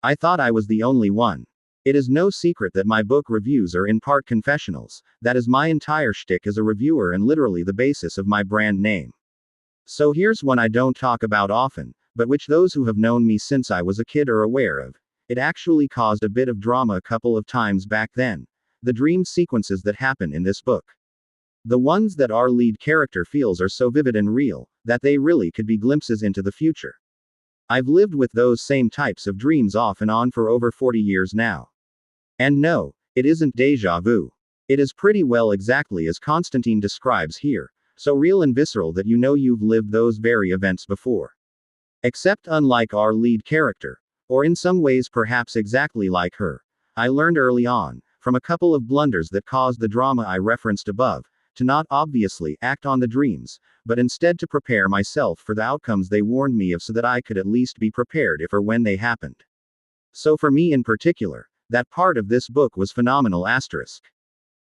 I thought I was the only one. It is no secret that my book reviews are in part confessionals. That is my entire shtick as a reviewer and literally the basis of my brand name. So here's one I don't talk about often, but which those who have known me since I was a kid are aware of. It actually caused a bit of drama a couple of times back then. The dream sequences that happen in this book. The ones that our lead character feels are so vivid and real, that they really could be glimpses into the future. I've lived with those same types of dreams off and on for over 40 years now. And no, it isn't déjà vu. It is pretty well exactly as Constantine describes here, so real and visceral that you know you've lived those very events before. Except unlike our lead character, or in some ways perhaps exactly like her, I learned early on, from a couple of blunders that caused the drama I referenced above, to not obviously act on the dreams, but instead to prepare myself for the outcomes they warned me of so that I could at least be prepared if or when they happened. So for me in particular, that part of this book was phenomenal asterisk.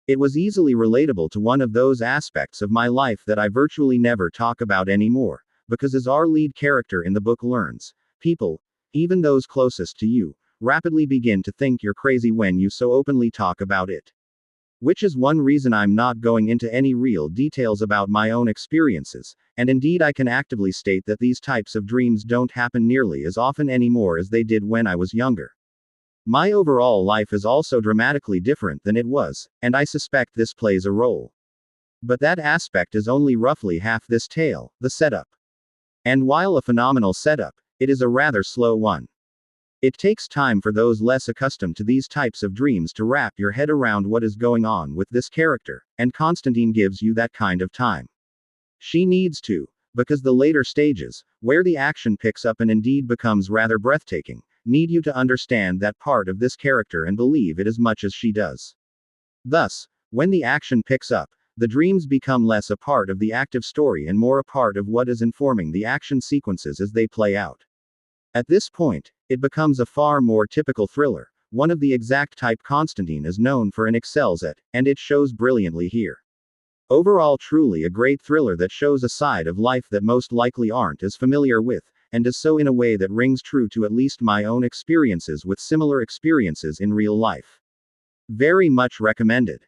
It was easily relatable to one of those aspects of my life that I virtually never talk about anymore, because as our lead character in the book learns, people, even those closest to you, rapidly begin to think you're crazy when you so openly talk about it. Which is one reason I'm not going into any real details about my own experiences, and indeed I can actively state that these types of dreams don't happen nearly as often anymore as they did when I was younger. My overall life is also dramatically different than it was, and I suspect this plays a role. But that aspect is only roughly half this tale, the setup. And while a phenomenal setup, it is a rather slow one. It takes time for those less accustomed to these types of dreams to wrap your head around what is going on with this character, and Constantine gives you that kind of time. She needs to, because the later stages, where the action picks up and indeed becomes rather breathtaking, need you to understand that part of this character and believe it as much as she does. Thus, when the action picks up, the dreams become less a part of the active story and more a part of what is informing the action sequences as they play out. At this point, it becomes a far more typical thriller, one of the exact type Constantine is known for and excels at, and it shows brilliantly here. Overall, truly a great thriller that shows a side of life that most likely aren't as familiar with, and does so in a way that rings true to at least my own experiences with similar experiences in real life. Very much recommended.